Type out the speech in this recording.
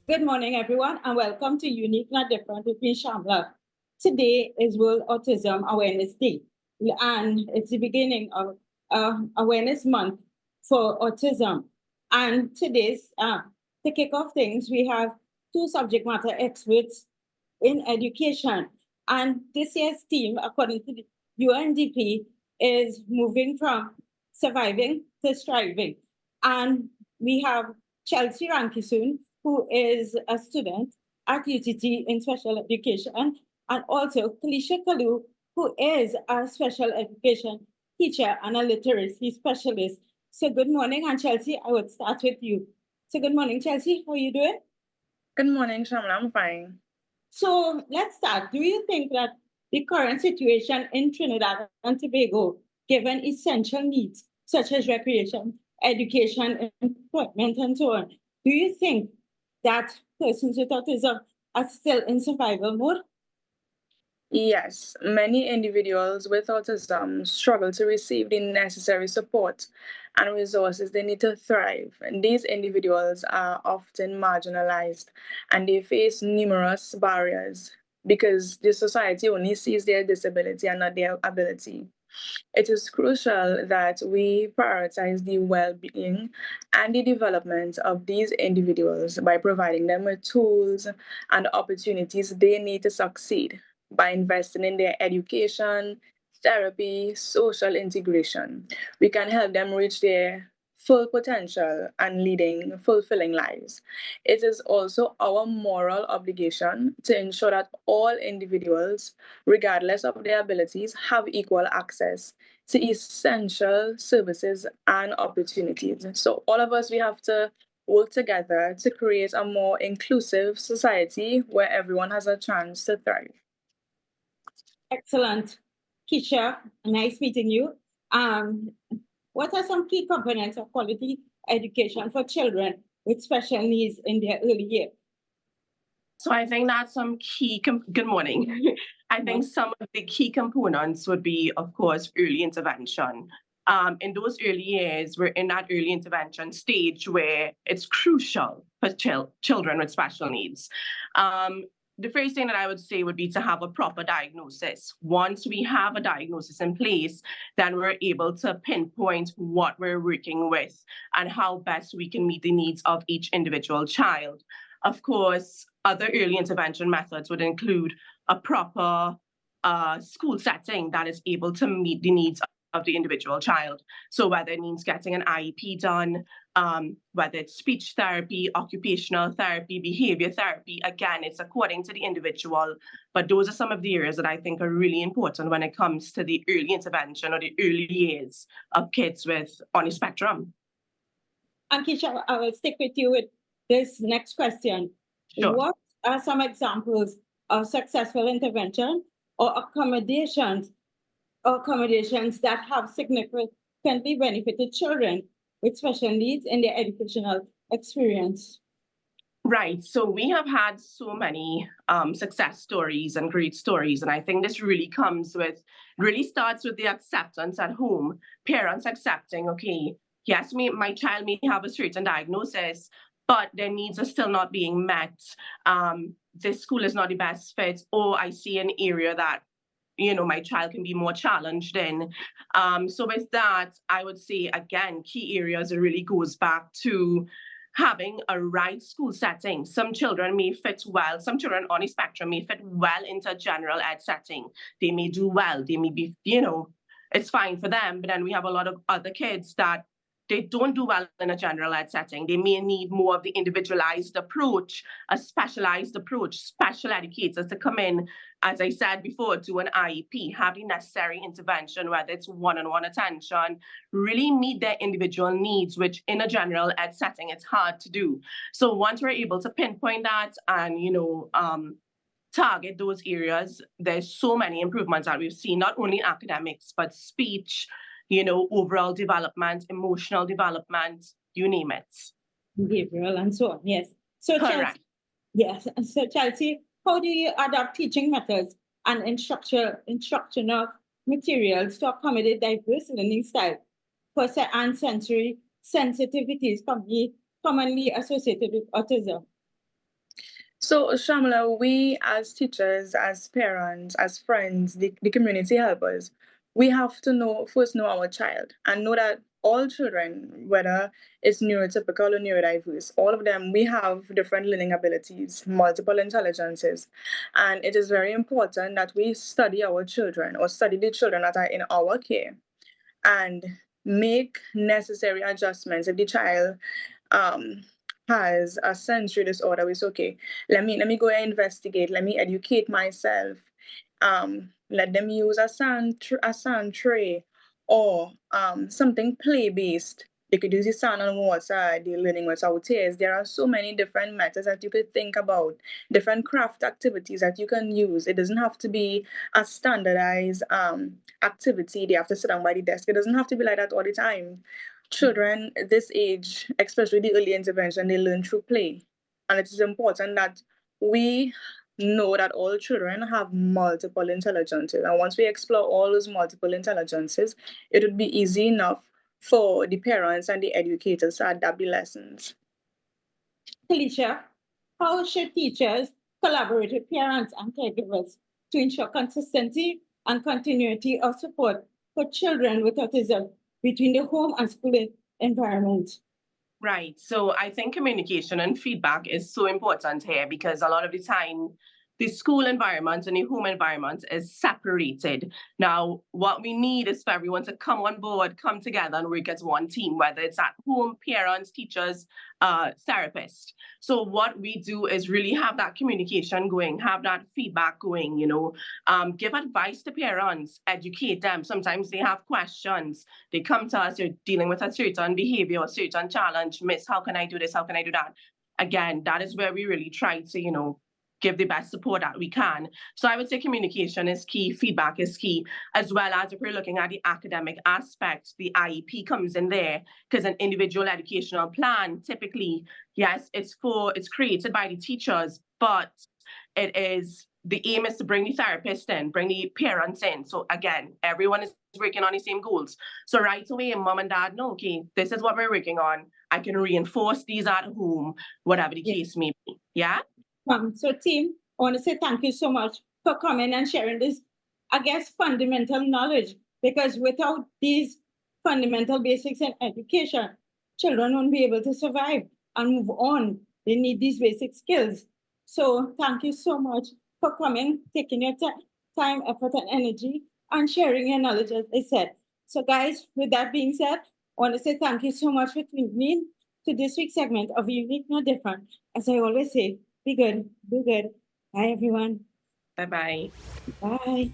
Good morning, everyone, and welcome to Unique Not Different with me, Shamla. Today is World Autism Awareness Day, and it's the beginning of Awareness Month for Autism. And to kick off things, we have two subject matter experts in education. And this year's theme, according to the UNDP, is moving from surviving to striving. And we have Chelsea Ramkissoon, who is a student at UTT in special education, and also Kalisha Kalu, who is a special education teacher and a literacy specialist. So good morning, and Chelsea, I would start with you. So good morning, Chelsea. How are you doing? Good morning, Shamla. I'm fine. So let's start. Do you think that the current situation in Trinidad and Tobago, given essential needs such as recreation, education, employment, and so on, do you think that persons with autism are still in survival mode? Yes, many individuals with autism struggle to receive the necessary support and resources they need to thrive. And these individuals are often marginalized and they face numerous barriers because the society only sees their disability and not their ability. It is crucial that we prioritize the well being and the development of these individuals by providing them with tools and opportunities they need to succeed by investing in their education, therapy, social integration. We can help them reach their full potential and leading fulfilling lives. It is also our moral obligation to ensure that all individuals, regardless of their abilities, have equal access to essential services and opportunities. So, all of us, we have to work together to create a more inclusive society where everyone has a chance to thrive. Excellent. Keisha, nice meeting you. Um, what are some key components of quality education for children with special needs in their early years? So I think that good morning. I think some of the key components would be, of course, early intervention. In those early years, we're in that early intervention stage where it's crucial for children with special needs. The first thing that I would say would be to have a proper diagnosis. Once we have a diagnosis in place, then we're able to pinpoint what we're working with and how best we can meet the needs of each individual child. Of course, other early intervention methods would include a proper school setting that is able to meet the needs of the individual child. So whether it means getting an IEP done, whether it's speech therapy, occupational therapy, behavior therapy, again, it's according to the individual. But those are some of the areas that I think are really important when it comes to the early intervention or the early years of kids on the spectrum. Ankisha, I will stick with you with this next question. Sure. What are some examples of successful intervention or accommodations that have significantly benefited children with special needs in their educational experience? Right. So we have had so many success stories and great stories. And I think this really starts with the acceptance at home. Parents accepting, okay, yes, my child may have a certain diagnosis, but their needs are still not being met. This school is not the best fit, or I see an area that my child can be more challenged in. So with that, I would say, again, key areas, it really goes back to having a right school setting. Some children may fit well, some children on the spectrum may fit well into a general ed setting. They may do well, they may be, it's fine for them. But then we have a lot of other kids that they don't do well in a general ed setting. They may need more of the individualized approach, a specialized approach, special educators to come in, as I said before, do an IEP, have the necessary intervention, whether it's one-on-one attention, really meet their individual needs, which in a general ed setting, it's hard to do. So once we're able to pinpoint that and, target those areas, there's so many improvements that we've seen, not only in academics, but speech, overall development, emotional development, you name it. Behavioral and so on, yes. So correct. Chelsea, how do you adapt teaching methods and instructional materials to accommodate diverse learning styles and sensory sensitivities commonly associated with autism? So, Shamla, we as teachers, as parents, as friends, the community helpers, we have to know our child and know that all children, whether it's neurotypical or neurodiverse, all of them, we have different learning abilities, multiple intelligences. And it is very important that we study our children or study the children that are in our care and make necessary adjustments. If the child um has a sensory disorder, it's okay. Let me go and investigate. Let me educate myself. Let them use a sand tray or something play based. They could use the sand and water. The learning without tears. There are so many different methods that you could think about. Different craft activities that you can use. It doesn't have to be a standardized activity. They have to sit down by the desk. It doesn't have to be like that all the time. Children at this age, especially the early intervention, they learn through play. And it is important that we know that all children have multiple intelligences. And once we explore all those multiple intelligences, it would be easy enough for the parents and the educators to adapt the lessons. Felicia, how should teachers collaborate with parents and caregivers to ensure consistency and continuity of support for children with autism between the home and school environment? Right. So I think communication and feedback is so important here because a lot of the time the school environment and the home environment is separated. Now, what we need is for everyone to come on board, come together and work as one team, whether it's at home, parents, teachers, therapists. So what we do is really have that communication going, have that feedback going, give advice to parents, educate them. Sometimes they have questions. They come to us, you're dealing with a certain behavior, a certain challenge. Miss, how can I do this? How can I do that? Again, that is where we really try to, give the best support that we can. So I would say communication is key, feedback is key, as well as if we're looking at the academic aspect, the IEP comes in there because an individual educational plan, typically, yes, it's created by the teachers, but the aim is to bring the therapist in, bring the parents in. So again, everyone is working on the same goals. So right away, mom and dad know, okay, this is what we're working on. I can reinforce these at home, whatever the case may be. Yeah. So team, I want to say thank you so much for coming and sharing this, I guess, fundamental knowledge, because without these fundamental basics in education, children won't be able to survive and move on. They need these basic skills. So thank you so much for coming, taking your time, effort, and energy, and sharing your knowledge, as I said. So guys, with that being said, I want to say thank you so much for tuning in to this week's segment of Unique Not Different. As I always say, be good, do good. Bye, everyone. Bye-bye. Bye.